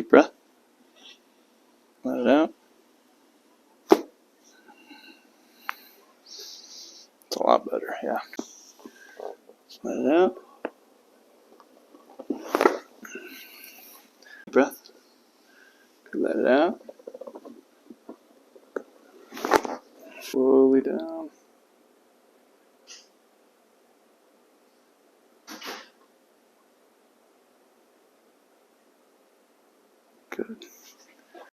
Deep breath. Let it out. It's a lot better, yeah. Let it out. Deep breath. Let it out. Slowly down. Good.